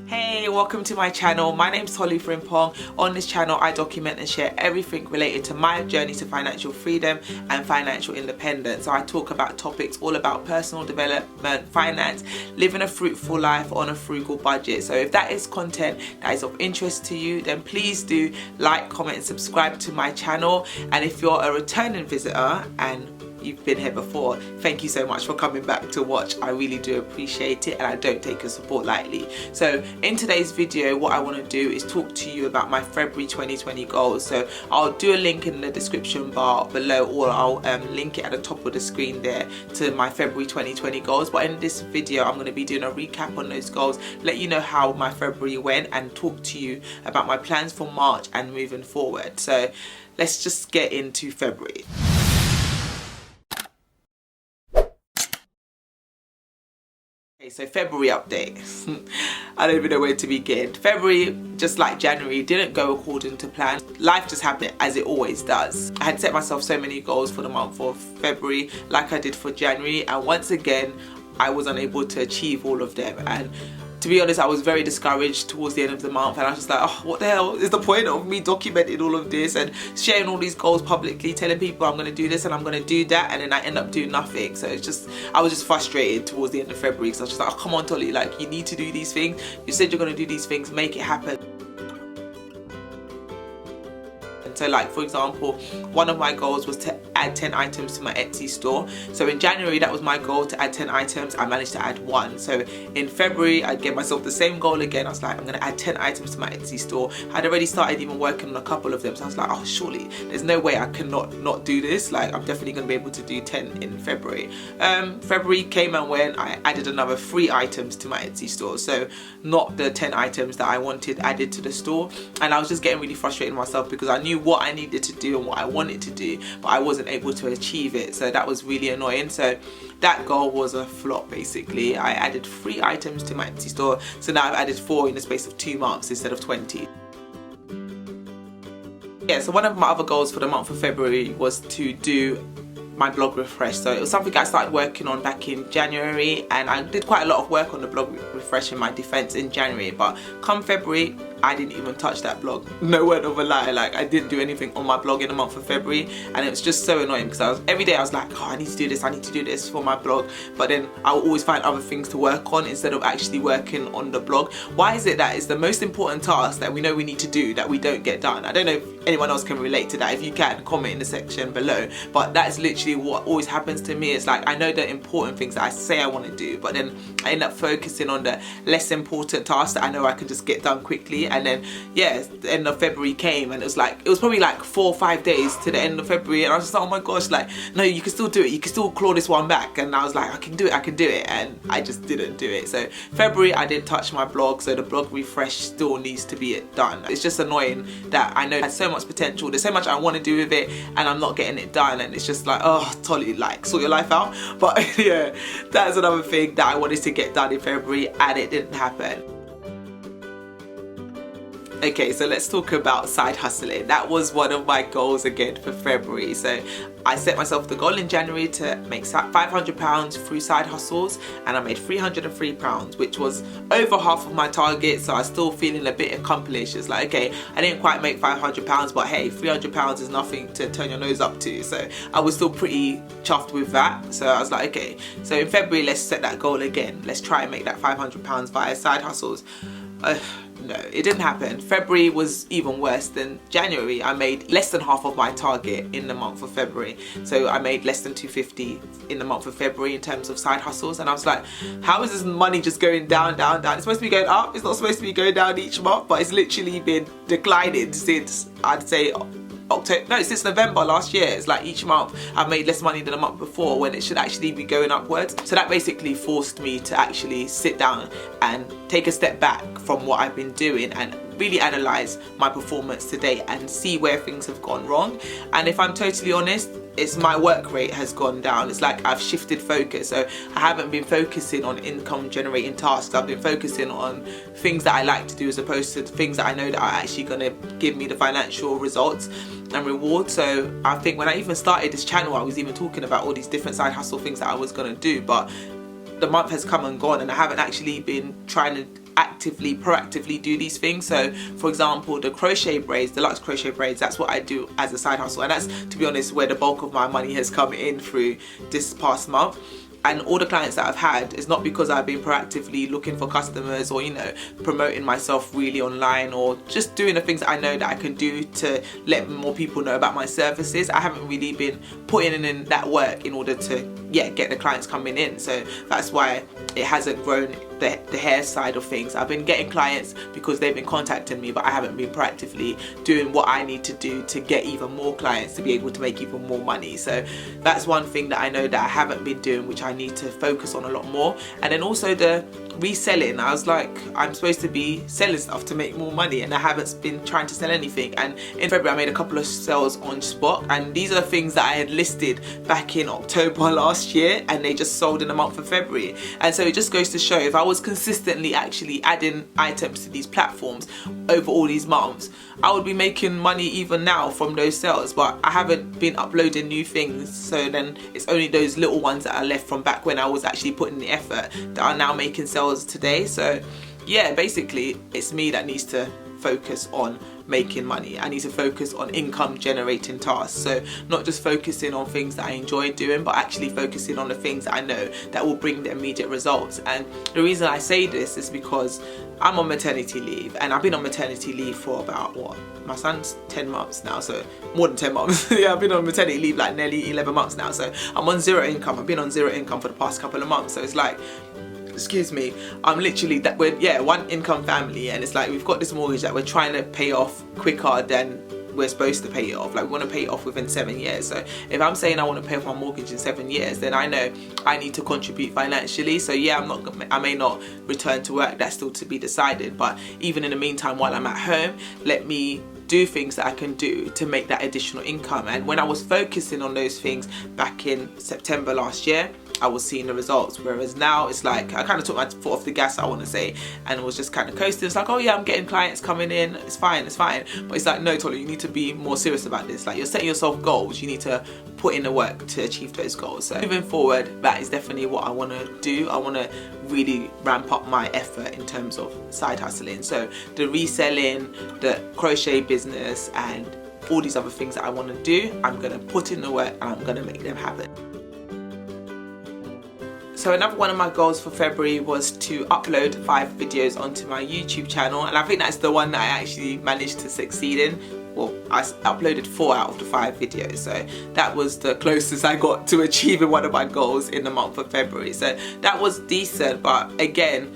Hey, welcome to my channel. My name's Holly Frimpong. On this channel I document and share everything related to my journey to financial freedom and financial independence. So I talk about topics all about personal development, finance, living a fruitful life on a frugal budget. So if that is content that is of interest to you, then please do like, comment and subscribe to my channel. And if you're a returning visitor and you've been here before, thank you so much for coming back to watch. I really do appreciate it and I don't take your support lightly. So in today's video, what I want to do is talk to you about my February 2020 goals. So I'll do a link in the description bar below, or I'll link it at the top of the screen there to my February 2020 goals. But in this video I'm going to be doing a recap on those goals, let you know how my February went and talk to you about my plans for March and moving forward. So let's just get into February. Okay, so February update. I don't even know where to begin. February, just like January, didn't go according to plan. Life just happened as it always does. I had set myself so many goals for the month of February, like I did for January, and once again I was unable to achieve all of them. And to be honest, I was very discouraged towards the end of the month, and I was just like, oh, what the hell is the point of me documenting all of this and sharing all these goals publicly, telling people I'm going to do this and I'm going to do that, and then I end up doing nothing. So it's just, I was just frustrated towards the end of February, because I was just like, oh, come on Tolly, like, you need to do these things. You said you're going to do these things, make it happen. So like, for example, one of my goals was to add 10 items to my Etsy store. So in January, that was my goal, to add 10 items. I managed to add 1. So in February, I gave myself the same goal again. I was like, I'm going to add 10 items to my Etsy store. I'd already started even working on a couple of them. So I was like, oh, surely there's no way I cannot not do this. Like, I'm definitely going to be able to do 10 in February. February came and went. I added another 3 items to my Etsy store. So not the 10 items that I wanted added to the store. And I was just getting really frustrated with myself, because I knew what I needed to do and what I wanted to do, but I wasn't able to achieve it. So that was really annoying. So that goal was a flop basically. I added 3 items to my Etsy store, so now I've added 4 in the space of 2 months instead of 20. Yeah, so one of my other goals for the month of February was to do my blog refresh. So it was something I started working on back in January, and I did quite a lot of work on the blog refresh in my defense in January, but come February I didn't even touch that blog. No word of a lie, like I didn't do anything on my blog in the month of February, and it was just so annoying, because every day I was like, oh, I need to do this, I need to do this for my blog, but then I would always find other things to work on instead of actually working on the blog. Why is it that it's the most important task that we know we need to do that we don't get done? I don't know if anyone else can relate to that. If you can, comment in the section below, but that's literally what always happens to me. It's like, I know the important things that I say I want to do, but then I end up focusing on the less important tasks that I know I can just get done quickly. And then yeah, the end of February came, and it was probably like 4 or 5 days to the end of February, and I was just like, oh my gosh, like, no, you can still do it, you can still claw this one back. And I was like, I can do it, and I just didn't do it. So February I did touch my blog, so the blog refresh still needs to be done. It's just annoying that I know it has so much potential, there's so much I want to do with it, and I'm not getting it done, and it's just like, oh Tolly, like, sort your life out. But yeah, that's another thing that I wanted to get done in February, and it didn't happen. Okay, so let's talk about side hustling. That was one of my goals again for February. So I set myself the goal in January to make £500 through side hustles, and I made £303, which was over half of my target. So I was still feeling a bit accomplished. It's like, okay, I didn't quite make £500, but hey, £300 is nothing to turn your nose up to. So I was still pretty chuffed with that. So I was like, okay, so in February, let's set that goal again. Let's try and make that £500 via side hustles. No, it didn't happen. February was even worse than January. I made less than half of my target in the month of February. So I made less than £250 in the month of February in terms of side hustles. And I was like, how is this money just going down, down, down? It's supposed to be going up. It's not supposed to be going down each month, but it's literally been declining since, I'd say, since November last year. It's like each month I've made less money than the month before, when it should actually be going upwards. So that basically forced me to actually sit down and take a step back from what I've been doing and really analyze my performance today and see where things have gone wrong. And if I'm totally honest, it's my work rate has gone down. It's like I've shifted focus. So I haven't been focusing on income generating tasks. I've been focusing on things that I like to do, as opposed to things that I know that are actually going to give me the financial results and reward. So I think when I even started this channel, I was even talking about all these different side hustle things that I was going to do, but the month has come and gone and I haven't actually been trying to proactively do these things. So for example, the crochet braids, deluxe crochet braids, that's what I do as a side hustle, and that's, to be honest, where the bulk of my money has come in through this past month. And all the clients that I've had is not because I've been proactively looking for customers or, you know, promoting myself really online or just doing the things that I know that I can do to let more people know about my services. I haven't really been putting in that work in order to, yeah, get the clients coming in. So that's why it hasn't grown the hair side of things. I've been getting clients because they've been contacting me, but I haven't been proactively doing what I need to do to get even more clients to be able to make even more money. So that's one thing that I know that I haven't been doing, which I need to focus on a lot more. And then also the reselling. I was like, I'm supposed to be selling stuff to make more money, and I haven't been trying to sell anything. And in February I made a couple of sales on spot, and these are things that I had listed back in October last year, and they just sold in the month of February. And so it just goes to show, if I was consistently actually adding items to these platforms over all these months, I would be making money even now from those sales. But I haven't been uploading new things, so then it's only those little ones that are left from back when I was actually putting the effort that are now making sales today. So yeah, basically it's me that needs to focus on making money. I need to focus on income generating tasks. So not just focusing on things that I enjoy doing, but actually focusing on the things that I know that will bring the immediate results. And the reason I say this is because I'm on maternity leave, and I've been on maternity leave for about, what, my son's 10 months now, so more than 10 months. Yeah, I've been on maternity leave like nearly 11 months now, so I'm on zero income. I've been on zero income for the past couple of months, so it's like, excuse me, I'm literally that we're, yeah, one income family, and it's like we've got this mortgage that we're trying to pay off quicker than we're supposed to pay it off. Like, we want to pay it off within 7 years. So if I'm saying I want to pay off my mortgage in 7 years, then I know I need to contribute financially. So yeah, I may not return to work, that's still to be decided, but even in the meantime, while I'm at home, let me do things that I can do to make that additional income. And when I was focusing on those things back in September last year, I was seeing the results, whereas now it's like I kind of took my foot off the gas, I want to say, and was just kind of coasting. It's like, oh yeah, I'm getting clients coming in, it's fine, but it's like, no, Tolu, you need to be more serious about this. Like, you're setting yourself goals, you need to put in the work to achieve those goals. So moving forward, that is definitely what I want to do. I want to really ramp up my effort in terms of side hustling. So the reselling, the crochet business, and all these other things that I want to do, I'm going to put in the work and I'm going to make them happen. So another one of my goals for February was to upload 5 videos onto my YouTube channel, and I think that's the one that I actually managed to succeed in. Well, I uploaded 4 out of the 5 videos, so that was the closest I got to achieving one of my goals in the month of February. So that was decent, but again,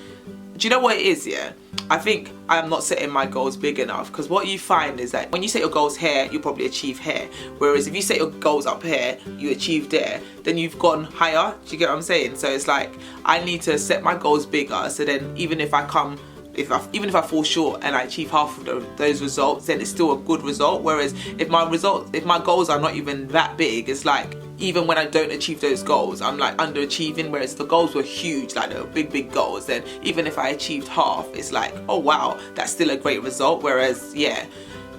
do you know what it is, yeah? I think I'm not setting my goals big enough, because what you find is that when you set your goals here, you'll probably achieve here. Whereas if you set your goals up here, you achieve there, then you've gone higher. Do you get what I'm saying? So it's like, I need to set my goals bigger, so then even if I fall short and I achieve half of those results, then it's still a good result. Whereas if my goals are not even that big, it's like, even when I don't achieve those goals, I'm like underachieving. Whereas the goals were huge, like they were big goals, then even if I achieved half, it's like, oh wow, that's still a great result. Whereas yeah,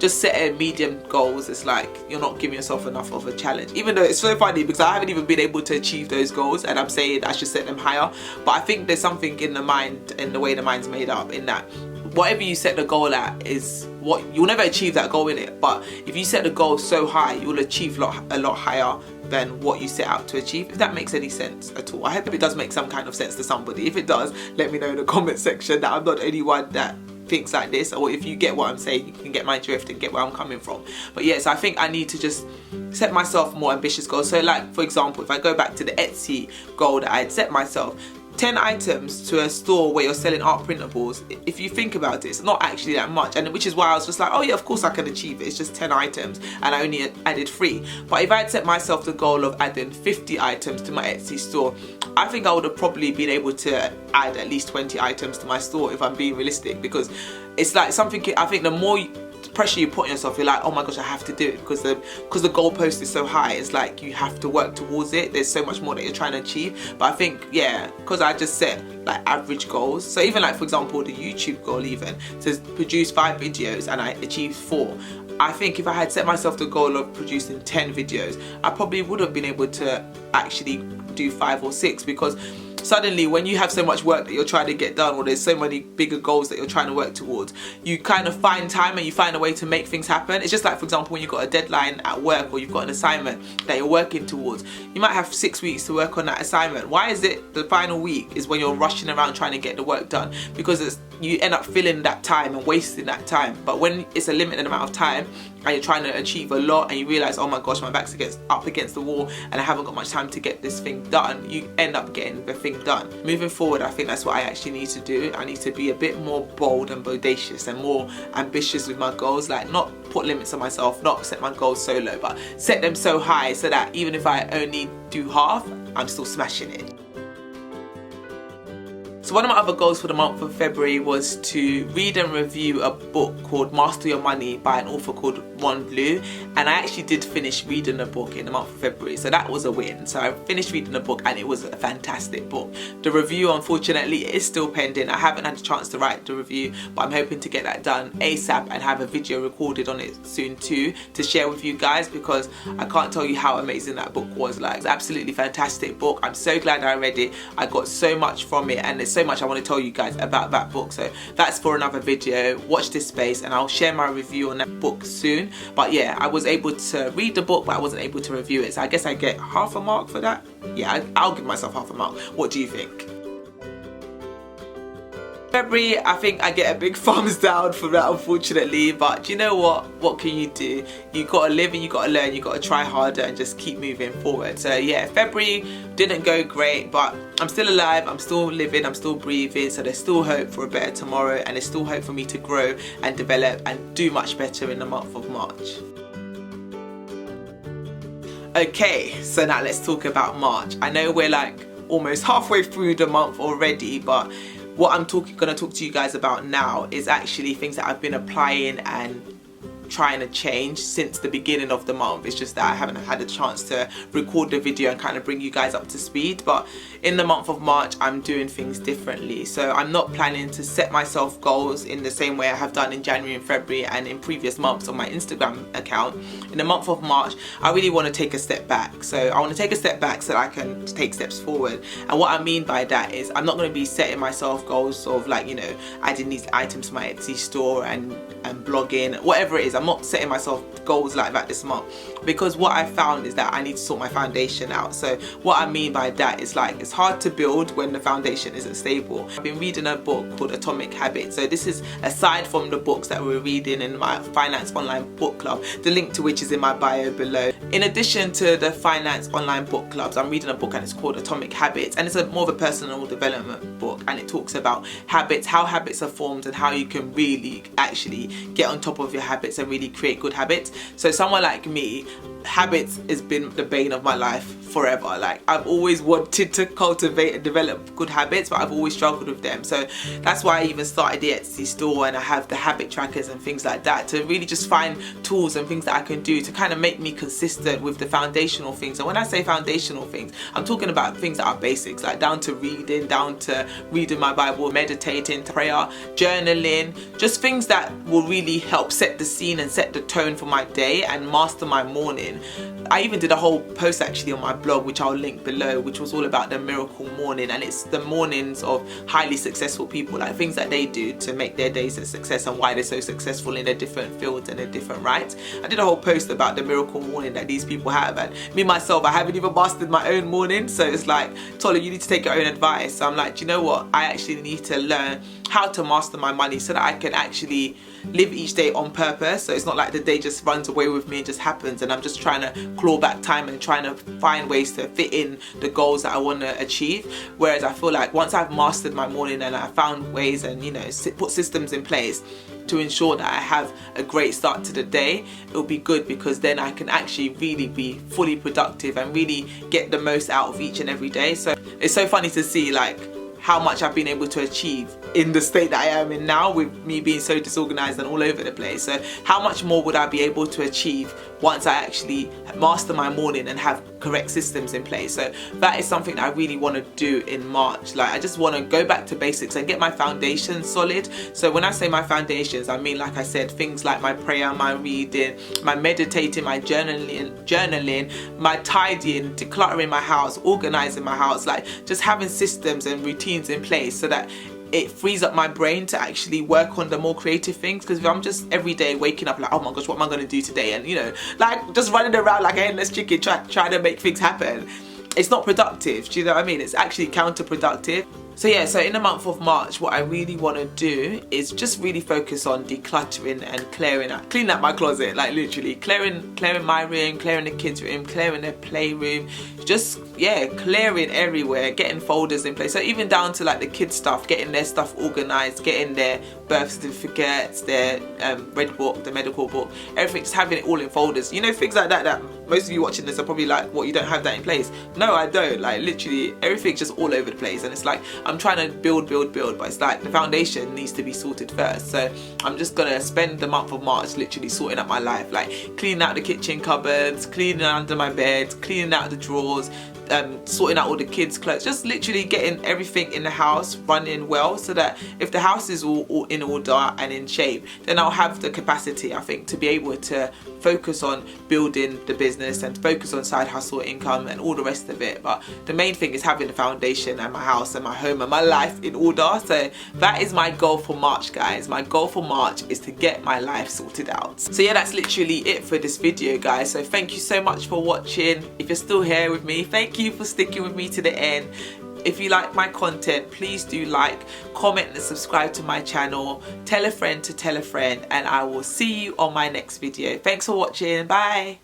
just setting medium goals, it's like you're not giving yourself enough of a challenge. Even though it's so funny because I haven't even been able to achieve those goals, and I'm saying I should set them higher. But I think there's something in the mind, in the way the mind's made up, in that whatever you set the goal at is what you'll never achieve that goal in it. But if you set the goal so high, you'll achieve a lot higher than what you set out to achieve, if that makes any sense at all. I hope it does make some kind of sense to somebody. If it does, let me know in the comment section that I'm not the only one that thinks like this, or if you get what I'm saying, you can get my drift and get where I'm coming from. But yes, I think I need to just set myself more ambitious goals. So like, for example, if I go back to the Etsy goal that I had set myself, 10 items to a store where you're selling art printables, if you think about it, it's not actually that much, and which is why I was just like, oh yeah, of course I can achieve it, it's just 10 items, and I only added 3. But if I had set myself the goal of adding 50 items to my Etsy store, I think I would have probably been able to add at least 20 items to my store, if I'm being realistic, because it's like something, I think the more pressure you put on yourself, you're like, oh my gosh, I have to do it, because the goalpost is so high. It's like you have to work towards it. There's so much more that you're trying to achieve. But I think, yeah, because I just set like average goals. So even like, for example, the YouTube goal even to produce 5 videos and I achieved 4. I think if I had set myself the goal of producing 10 videos, I probably would have been able to actually do 5 or 6, because suddenly when you have so much work that you're trying to get done, or there's so many bigger goals that you're trying to work towards, you kind of find time and you find a way to make things happen. It's just like, for example, when you've got a deadline at work or you've got an assignment that you're working towards, you might have 6 weeks to work on that assignment. Why is it the final week is when you're rushing around trying to get the work done? Because you end up filling that time and wasting that time. But when it's a limited amount of time and you're trying to achieve a lot and you realize, oh my gosh, my back's up against the wall and I haven't got much time to get this thing done, you end up getting the thing done. Moving forward, I think that's what I actually need to do. I need to be a bit more bold and bodacious and more ambitious with my goals, like not put limits on myself, not set my goals so low, but set them so high so that even if I only do half, I'm still smashing it. So one of my other goals for the month of February was to read and review a book called Master Your Money by an author called Ron Blue, and I actually did finish reading the book in the month of February, so that was a win. So I finished reading the book and it was a fantastic book. The review, unfortunately, is still pending. I haven't had a chance to write the review, but I'm hoping to get that done ASAP and have a video recorded on it soon too to share with you guys, because I can't tell you how amazing that book was. Like, it's an absolutely fantastic book. I'm so glad I read it. I got so much from it and there's so much I want to tell you guys about that book, so that's for another video. Watch this space and I'll share my review on that book soon. But yeah, I was able to read the book but I wasn't able to review it, so I guess I get half a mark for that. Yeah, I'll give myself half a mark. What do you think? February, I think I get a big thumbs down for that, unfortunately, but you know what can you do? You gotta live and you gotta learn, you gotta try harder and just keep moving forward. So yeah, February didn't go great, but I'm still alive, I'm still living, I'm still breathing, so there's still hope for a better tomorrow and there's still hope for me to grow and develop and do much better in the month of March. Okay, so now let's talk about March. I know we're like almost halfway through the month already, but what I'm gonna talk to you guys about now is actually things that I've been applying and trying to change since the beginning of the month. It's just that I haven't had a chance to record the video and kind of bring you guys up to speed, but in the month of March I'm doing things differently. So I'm not planning to set myself goals in the same way I have done in January and February and in previous months on my Instagram account. In the month of March I really want to take a step back. So I want to take a step back so that I can take steps forward, and what I mean by that is I'm not going to be setting myself goals sort of like, you know, adding these items to my Etsy store and blogging, whatever it is. I'm not setting myself goals like that this month, because what I found is that I need to sort my foundation out. So what I mean by that is, like, it's hard to build when the foundation isn't stable. I've been reading a book called Atomic Habits. So this is aside from the books that we're reading in my finance online book club, the link to which is in my bio below. In addition to the finance online book clubs, I'm reading a book and it's called Atomic Habits, and it's more of a personal development book, and it talks about habits, how habits are formed and how you can really actually get on top of your habits and really create good habits. So someone like me, habits has been the bane of my life forever. Like, I've always wanted to cultivate and develop good habits, but I've always struggled with them. So that's why I even started the Etsy store, and I have the habit trackers and things like that to really just find tools and things that I can do to kind of make me consistent with the foundational things. And when I say foundational things, I'm talking about things that are basics, like down to reading my Bible, meditating, prayer, journaling, just things that will really help set the scene and set the tone for my day and master my morning. I even did a whole post actually on my blog, which I'll link below, which was all about the miracle morning, and it's the mornings of highly successful people, like things that they do to make their days a success and why they're so successful in their different fields and their different rights. I did a whole post about the miracle morning that these people have, and me myself, I haven't even mastered my own morning, so it's like, Tola, you need to take your own advice. So I'm like, do you know what, I actually need to learn how to master my money so that I can actually live each day on purpose. So it's not like the day just runs away with me and just happens, and I'm just trying to claw back time and trying to find ways to fit in the goals that I want to achieve. Whereas I feel like once I've mastered my morning and I found ways and, you know, put systems in place to ensure that I have a great start to the day, it'll be good, because then I can actually really be fully productive and really get the most out of each and every day. So it's so funny to see like how much I've been able to achieve in the state that I am in now, with me being so disorganized and all over the place. So how much more would I be able to achieve once I actually master my morning and have correct systems in place? So that is something that I really want to do in March. Like, I just want to go back to basics and get my foundation solid. So when I say my foundations, I mean, like I said, things like my prayer, my reading, my meditating, my journaling, my tidying, decluttering my house, organizing my house, like just having systems and routines in place so that it frees up my brain to actually work on the more creative things. Because if I'm just every day waking up like, oh my gosh, what am I going to do today? And, you know, like just running around like a headless chicken trying to make things happen, it's not productive. Do you know what I mean? It's actually counterproductive. So yeah, so in the month of March, what I really want to do is just really focus on decluttering and cleaning out my closet, like literally clearing my room, clearing the kids' room, clearing their playroom, just, yeah, clearing everywhere, getting folders in place. So even down to like the kids' stuff, getting their stuff organized, getting their birth certificates, their red book, the medical book, everything, just having it all in folders. You know, things like that most of you watching this are probably like, what, you don't have that in place? No, I don't. Like literally everything's just all over the place, and it's like I'm trying to build, but it's like the foundation needs to be sorted first. So I'm just gonna spend the month of March literally sorting out my life, like cleaning out the kitchen cupboards, cleaning under my bed, cleaning out the drawers, sorting out all the kids' clothes, just literally getting everything in the house running well, so that if the house is all in order and in shape, then I'll have the capacity, I think, to be able to focus on building the business and focus on side hustle income and all the rest of it. But the main thing is having the foundation and my house and my home and my life in order. So that is my goal for March, guys. My goal for March is to get my life sorted out. So yeah, that's literally it for this video, guys. So thank you so much for watching. If you're still here with me, thank you for sticking with me to the end. If you like my content, please do like, comment and subscribe to my channel. Tell a friend to tell a friend, and I will see you on my next video. Thanks for watching. Bye.